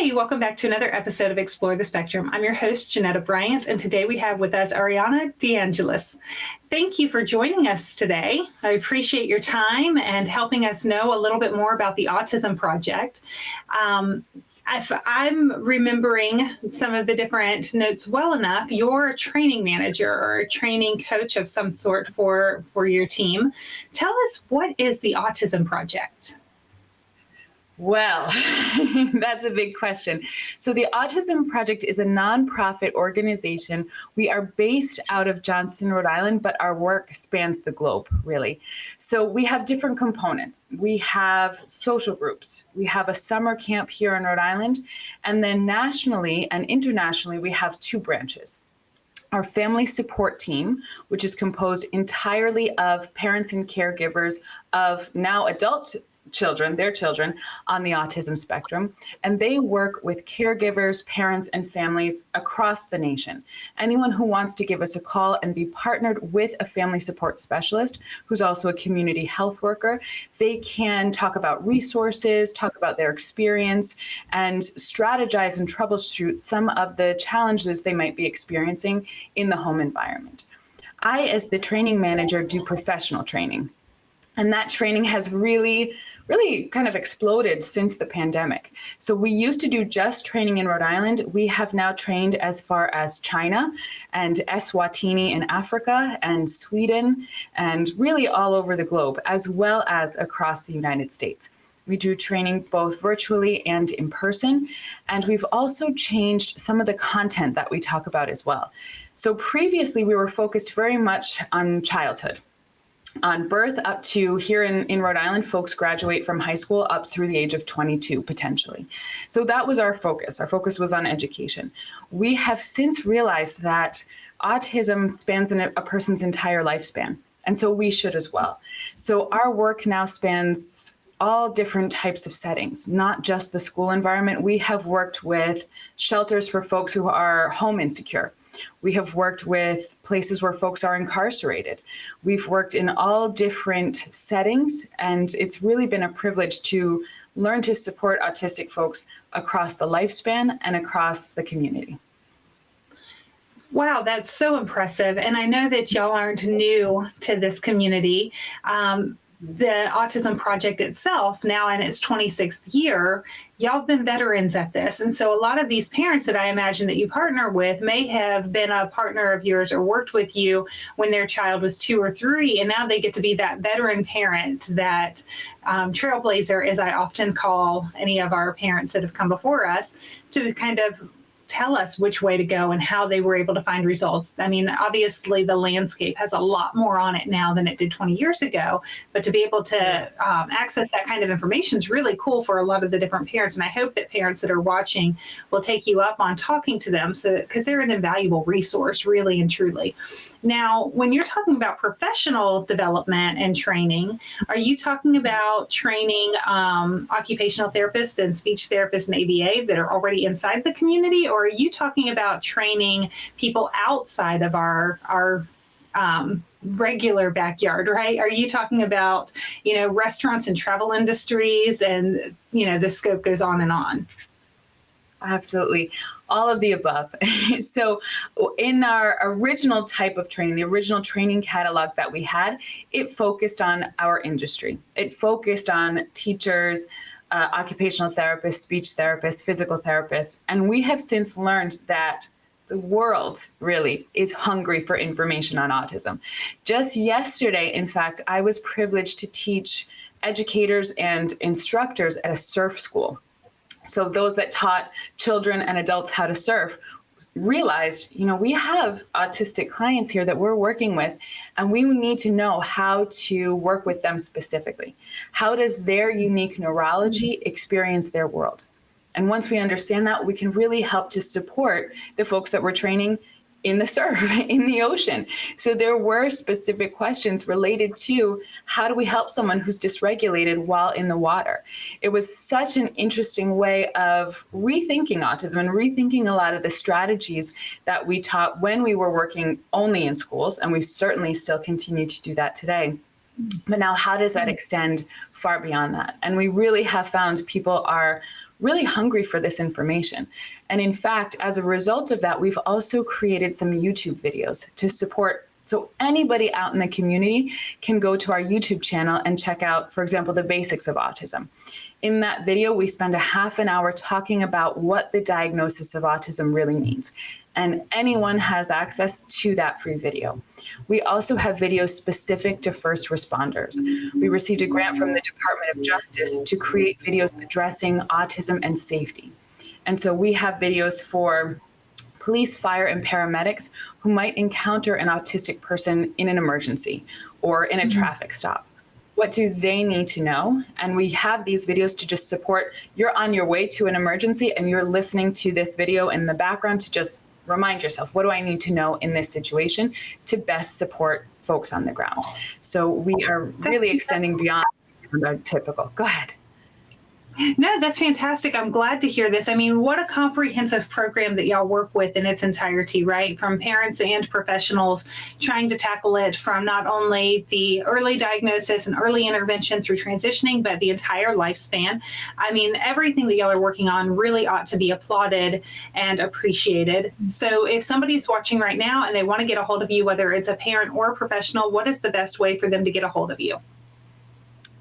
Hey, welcome back to another episode of Explore the Spectrum. I'm your host, Janetta Bryant, and today we have with us Ariana DeAngelis. Thank you for joining us today. I appreciate your time and helping us know a little bit more about the Autism Project. If I'm remembering some of the different notes well enough, you're a training manager or a training coach of some sort for your team. Tell us, what is the Autism Project? Well, that's a big question. So the Autism Project is a nonprofit organization. We are based out of Johnston, Rhode Island, but our work spans the globe, really. So we have different components. We have social groups. We have a summer camp here in Rhode Island. And then nationally and internationally, we have two branches. Our family support team, which is composed entirely of parents and caregivers of now adult children, their children on the autism spectrum, and they work with caregivers, parents, and families across the nation. Anyone who wants to give us a call and be partnered with a family support specialist who's also a community health worker, they can talk about resources, talk about their experience, and strategize and troubleshoot some of the challenges they might be experiencing in the home environment. I, as the training manager, do professional training. And that training has really kind of exploded since the pandemic. So we used to do just training in Rhode Island. We have now trained as far as China and Eswatini in Africa and Sweden and really all over the globe, as well as across the United States. We do training both virtually and in person. And we've also changed some of the content that we talk about as well. So previously, we were focused very much on childhood. On birth up to here in Rhode Island, folks graduate from high school up through the age of 22, potentially. So that was our focus. Our focus was on education. We have since realized that autism spans a person's entire lifespan, and so we should as well. So our work now spans all different types of settings, not just the school environment. We have worked with shelters for folks who are home insecure. We have worked with places where folks are incarcerated. We've worked in all different settings, and it's really been a privilege to learn to support autistic folks across the lifespan and across the community. Wow, that's so impressive. And I know that y'all aren't new to this community. The Autism Project itself, now in its 26th year, y'all have been veterans at this. And so a lot of these parents that I imagine that you partner with may have been a partner of yours or worked with you when their child was 2 or 3, and now they get to be that veteran parent, that trailblazer, as I often call any of our parents that have come before us, to kind of tell us which way to go and how they were able to find results. I mean, obviously the landscape has a lot more on it now than it did 20 years ago, but to be able to access that kind of information is really cool for a lot of the different parents. And I hope that parents that are watching will take you up on talking to them, because they're an invaluable resource, really and truly. Now, when you're talking about professional development and training, are you talking about training occupational therapists and speech therapists and ABA that are already inside the community? Or are you talking about training people outside of our regular backyard, right? Are you talking about, restaurants and travel industries, and, the scope goes on and on? Absolutely. All of the above. So in our original type of training, the original training catalog that we had, it focused on our industry. It focused on teachers, occupational therapists, speech therapists, physical therapists. And we have since learned that the world really is hungry for information on autism. Just yesterday, in fact, I was privileged to teach educators and instructors at a surf school. So those that taught children and adults how to surf realized, we have autistic clients here that we're working with, and we need to know how to work with them specifically. How does their unique neurology experience their world? And once we understand that, we can really help to support the folks that we're training in the surf, in the ocean. So there were specific questions related to how do we help someone who's dysregulated while in the water? It was such an interesting way of rethinking autism and rethinking a lot of the strategies that we taught when we were working only in schools, and we certainly still continue to do that today. But now, how does that extend far beyond that? And we really have found people are really hungry for this information. And in fact, as a result of that, we've also created some YouTube videos to support. So anybody out in the community can go to our YouTube channel and check out, for example, the basics of autism. In that video, we spend a half an hour talking about what the diagnosis of autism really means. And anyone has access to that free video. We also have videos specific to first responders. We received a grant from the Department of Justice to create videos addressing autism and safety. And so we have videos for police, fire, and paramedics who might encounter an autistic person in an emergency or in a traffic stop. What do they need to know? And we have these videos to just support. You're on your way to an emergency and you're listening to this video in the background to just remind yourself, what do I need to know in this situation to best support folks on the ground? So we are really extending beyond our typical. Go ahead. No, that's fantastic. I'm glad to hear this. I mean, what a comprehensive program that y'all work with in its entirety, right? From parents and professionals trying to tackle it from not only the early diagnosis and early intervention through transitioning, but the entire lifespan. I mean, everything that y'all are working on really ought to be applauded and appreciated. So if somebody's watching right now and they want to get a hold of you, whether it's a parent or a professional, what is the best way for them to get a hold of you?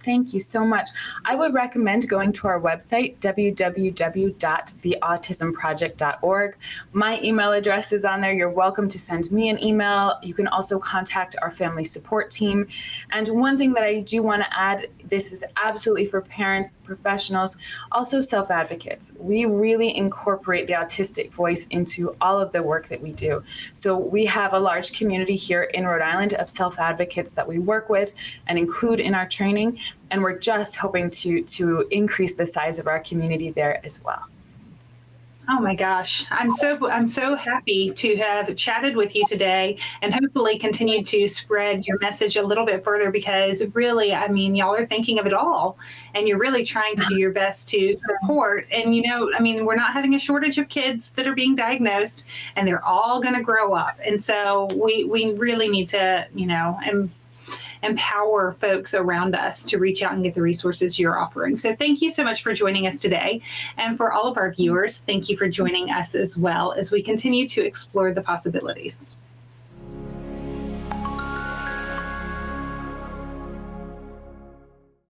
Thank you so much. I would recommend going to our website, www.theautismproject.org. My email address is on there. You're welcome to send me an email. You can also contact our family support team. And one thing that I do want to add, this is absolutely for parents, professionals, also self-advocates. We really incorporate the autistic voice into all of the work that we do. So we have a large community here in Rhode Island of self-advocates that we work with and include in our training. And we're just hoping to increase the size of our community there as well. Oh my gosh, I'm so happy to have chatted with you today and hopefully continue to spread your message a little bit further, because really, I mean, y'all are thinking of it all and you're really trying to do your best to support. And, you know, I mean, we're not having a shortage of kids that are being diagnosed and they're all going to grow up. And so we really need to, you know, empower folks around us to reach out and get the resources you're offering. So thank you so much for joining us today. And for all of our viewers, thank you for joining us as well as we continue to explore the possibilities.